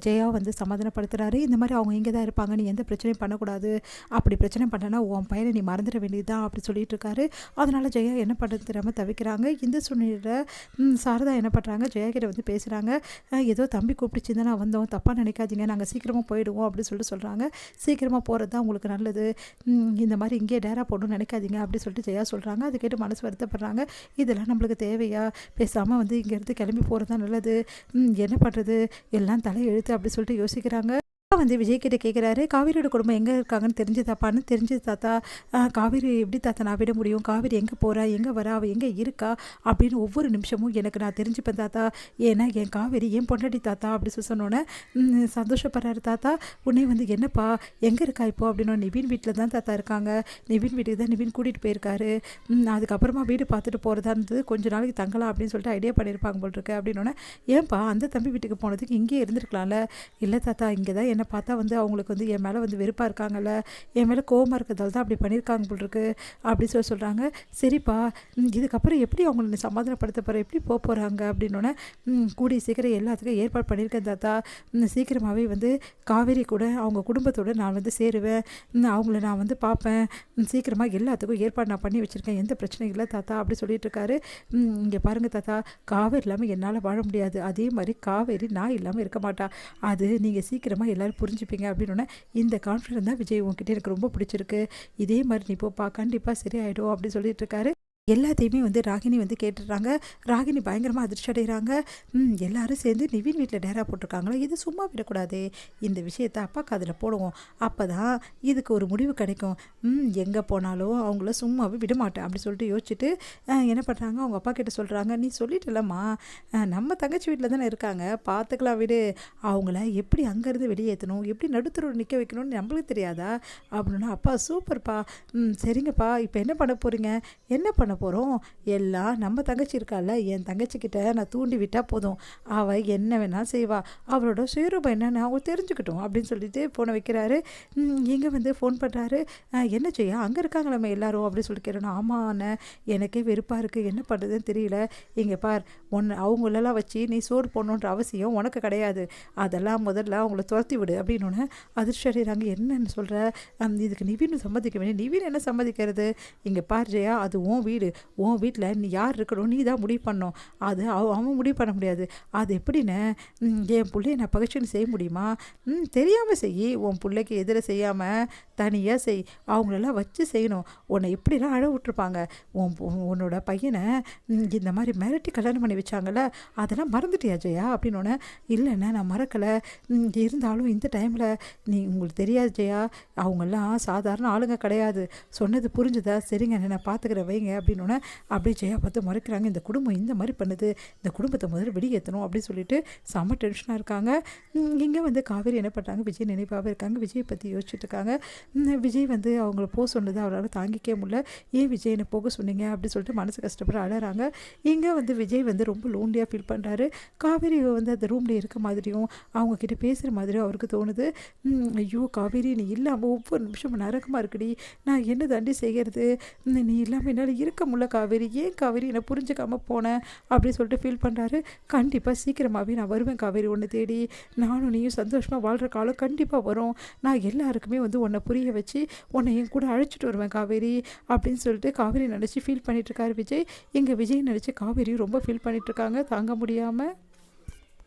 ஜெயா வந்து சமாதானப்படுத்துறாரு. இந்த மாதிரி அவங்க இங்கே தான் இருப்பாங்க, நீ எந்த பிரச்சனையும் பண்ணக்கூடாது, அப்படி பிரச்சனை பண்ணனா உன் பையனை நீ மறந்துட வேண்டியதுதான் அப்படி சொல்லிட்டு இருக்காரு. அதனால ஜெயா என்ன பண்ணுறது தெரியாமல் தவிக்கிறாங்க. இந்த சூழ்நிலையில் சாரதா என்ன பண்ணுறாங்க, ஜெயா கிட்ட வந்து பேசுகிறாங்க. ஏதோ தம்பி கூப்பிட்டுச்சு தான் நான் வந்தோம், தப்பாக நினைக்காதீங்க, நாங்கள் சீக்கிரமாக போயிடுவோம் அப்படின்னு சொல்லிட்டு சொல்கிறாங்க. சீக்கிரமாக போகிறது தான் உங்களுக்கு நல்லது, இந்த மாதிரி இங்கே டேரா போடணும்னு நினைக்காதீங்க அப்படி சொல்லிட்டு ஜெயா சொல்கிறாங்க. அது கேட்டு மனசு வருத்தப்படுறாங்க. இதெல்லாம் நம்மளுக்கு தேவையா, பேசாமல் வந்து இங்கேருந்து கிளம்பி போகிறது தான் நல்லது, என்ன பண்ணுறது எல்லாம் எழுத்து அப்படி சொல்லிட்டு யோசிக்கிறாங்க. வந்து விஜய் கிட்ட கேட்குறாரு, காவேரியோட குடும்பம் எங்கே இருக்காங்கன்னு தெரிஞ்சதாப்பான்னு. தெரிஞ்சது தாத்தா. காவேரி எப்படி தாத்தா நான் விட முடியும், காவேரி எங்கே போகிறா, எங்கே வரா, அவள் எங்கே இருக்கா அப்படின்னு ஒவ்வொரு நிமிஷமும் எனக்கு நான் தெரிஞ்சுப்பேன் தாத்தா, ஏன்னா என் காவேரி என் பொண்டாட்டி தாத்தா அப்படி சொன்னோன்னே சந்தோஷப்படுறாரு தாத்தா. உடனே வந்து என்னப்பா எங்கே இருக்கா இப்போ அப்படின்னா, நிவின் வீட்டில் தான் தாத்தா இருக்காங்க, நிவின் வீட்டுக்கு தான் நிவின் கூட்டிகிட்டு போயிருக்காரு, அதுக்கப்புறமா வீடு பார்த்துட்டு போகிறதா இருந்தது, கொஞ்ச நாளைக்கு தங்கலாம் அப்படின்னு சொல்லிட்டு ஐடியா பண்ணியிருப்பாங்க போல் இருக்கு அப்படின்னோடனே, ஏன்பா அந்த தம்பி வீட்டுக்கு போனதுக்கு இங்கே இருந்திருக்கலாம்ல. இல்லை தாத்தா இங்கே தான் என்னை பார்த்தா வந்து அவங்களுக்கு வந்து என் மேலே வந்து வெறுப்பாக இருக்காங்கல்ல, என் மேலே கோவமாக இருக்கிறதால தான் அப்படி பண்ணியிருக்காங்க போல் இருக்கு அப்படி சொல்கிறாங்க. சரிப்பா இதுக்கப்புறம் எப்படி அவங்கள சமாதானப்படுத்த போகிற, எப்படி போக போகிறாங்க அப்படின்னோடனே, கூடிய சீக்கிரம் எல்லாத்துக்கும் ஏற்பாடு பண்ணியிருக்கேன் தாத்தா, சீக்கிரமாகவே வந்து காவேரி கூட அவங்க குடும்பத்தோடு நான் வந்து சேருவேன், அவங்கள நான் வந்து பார்ப்பேன், சீக்கிரமாக எல்லாத்துக்கும் ஏற்பாடு நான் பண்ணி வச்சுருக்கேன், எந்த பிரச்சனையும் இல்லை தாத்தா அப்படி சொல்லிட்டு இருக்காரு. இங்கே பாருங்கள் தாத்தா, காவேரி இல்லாமல் என்னால் வாழ முடியாது, அதே மாதிரி காவேரி நான் இல்லாமல் இருக்க மாட்டா, அது நீங்கள் சீக்கிரமாக எல்லோரும் புரிஞ்சுப்பீங்க அப்படின்னோடனே, இந்த கான்ஃபிடன்ஸ் தான் விஜய் உங்ககிட்ட எனக்கு ரொம்ப பிடிச்சிருக்கு, இதே மாதிரி நீ போப்பா கண்டிப்பாக சரியாயிடும் அப்படி சொல்லிட்டு இருக்காரு. எல்லாத்தையுமே வந்து ராகினி வந்து கேட்டுடுறாங்க. ராகினி பயங்கரமாக அதிர்ச்சி அடைகிறாங்க. எல்லாரும் சேர்ந்து நிவின் வீட்டில் டேரா போட்டிருக்காங்களா, இது சும்மா விடக்கூடாது, இந்த விஷயத்தை அப்பாவுக்கு அதில் போடுவோம், அப்போ தான் இதுக்கு ஒரு முடிவு கிடைக்கும், எங்கே போனாலும் அவங்கள சும்மாவே விட மாட்டேன் அப்படி சொல்லிட்டு யோசிச்சுட்டு என்ன பண்ணுறாங்க, அவங்க அப்பா கிட்ட சொல்கிறாங்க, நீ சொல்லிட்டலம்மா நம்ம தங்கச்சி வீட்டில் தானே இருக்காங்க, பார்த்துக்கலாம் விடு, அவங்கள எப்படி அங்கேருந்து வெளியேற்றணும், எப்படி நடுத்தரோடு நிற்க வைக்கணும்னு நம்மளுக்கு தெரியாதா அப்படின்னா, அப்பா சூப்பர்ப்பா, சரிங்கப்பா இப்போ என்ன பண்ண போகிறீங்க, என்ன பண்ண போகிறோம், எல்லாம் நம்ம தங்கச்சி இருக்கால, என் தங்கச்சிக்கிட்ட நான் தூண்டி விட்டால் போதும், அவள் என்ன வேணால் செய்வா, அவளோட சுயரூபம் என்னன்னு அவங்க தெரிஞ்சுக்கிட்டோம் அப்படின்னு சொல்லிட்டு ஃபோனை வைக்கிறாரு. இங்கே வந்து ஃபோன் பண்ணுறாரு, என்ன செய்ய அங்கே இருக்காங்க நம்ம எல்லாரும் அப்படின்னு சொல்லி கேட்கணும். ஆமாண்ணே எனக்கே வெறுப்பாக இருக்குது, என்ன பண்ணுறதுன்னு தெரியல, இங்கே பார் அவங்களெல்லாம் வச்சு நீ சோறு போடணுன்ற அவசியம் உனக்கு கிடையாது, அதெல்லாம் முதல்ல அவங்கள துரத்தி விடு அப்படின்னு அதிர்ஷ்டி அடைகிறாங்க. என்னன்னு சொல்கிற, இதுக்கு நிவின் சம்மதிக்க வேண்டிய, நிவின் என்ன சம்மதிக்கிறது, இங்கே பார் ஜெயா அது உன் வீடு, உன் வீட்டில் நீ யார் இருக்கணும் நீ தான் முடிவு பண்ணணும், அது அவன் முடிவு பண்ண முடியாது, அது எப்படின்னு என் பிள்ளைய நான் பகிர்ச்சின்னு செய்ய முடியுமா, தெரியாமல் செய், உன் பிள்ளைக்கு எதிர செய்யாமல் தனியாக செய், அவங்களெல்லாம் வச்சு செய்யணும், உன்னை எப்படிலாம் அழ விட்டுருப்பாங்க, உன்னோட பையனை இந்த மாதிரி மிரட்டி கல்யாணம் பண்ணி வச்சாங்கல்ல, அதெல்லாம் மறந்துட்டியா ஜெயா அப்படின்னோடனே, இல்லைண்ணே நான் மறக்கலை, இருந்தாலும் இந்த டைமில் உங்களுக்கு தெரியாது ஜெயா, அவங்கெல்லாம் சாதாரண ஆளுங்க கிடையாது, சொன்னது புரிஞ்சுதா, சரிங்க நான் பார்த்துக்கிறேன் வைங்க அப்படின்னோடனே, அப்படியே ஜெயா பார்த்து மறைக்கிறாங்க. இந்த குடும்பம் இந்த மாதிரி பண்ணுது, இந்த குடும்பத்தை முதல்ல வெளியேற்றணும் அப்படின்னு சொல்லிட்டு செம்ம டென்ஷனாக இருக்காங்க. இங்கே வந்து காவேரி என்ன பண்ணுறாங்க, விஜய் நினைப்பாகவே இருக்காங்க, விஜய் பற்றி யோசிச்சுட்டு இருக்காங்க. விஜய் வந்து அவங்கள போக சொன்னது அவரால் தாங்கிக்கவே முடியல, ஏன் விஜய் என்னை போக சொன்னீங்க அப்படின்னு சொல்லிட்டு மனசு கஷ்டப்பட அழறாங்க. இங்கே வந்து விஜய் வந்து ரொம்ப லோன்லியாக ஃபீல் பண்ணுறாரு. காவேரி வந்து அந்த ரூமில் இருக்க மாதிரியும் அவங்கக்கிட்ட பேசுகிற மாதிரியும் அவருக்கு தோணுது. ஐயோ காவேரி நீ இல்லாமல் ஒவ்வொரு நிமிஷமும் நரகமாக இருக்குடி, நான் என்ன தாண்டி செய்கிறது, நீ இல்லாமல் என்னால் இருக்க முடியல காவேரி, ஏன் காவேரி என்னை புரிஞ்சுக்காமல் போனேன் அப்படின்னு சொல்லிட்டு ஃபீல் பண்ணுறாரு. கண்டிப்பாக சீக்கிரமாகவே நான் வருவேன் காவேரி, ஒன்று தேடி, நானும் நீயும் சந்தோஷமாக வாழ்கிற காலம் கண்டிப்பாக வரும், நான் எல்லாருக்குமே வந்து உன்னை புரிய வச்சு உன்னை என் கூட அழைச்சிட்டு வருவேன் காவேரி அப்படின்னு சொல்லிட்டு காவேரி நினச்சி ஃபீல் பண்ணிகிட்ருக்காரு விஜய். எங்கள் விஜய் நினச்சி காவேரி ரொம்ப ஃபீல் பண்ணிகிட்ருக்காங்க தாங்க முடியாமல்.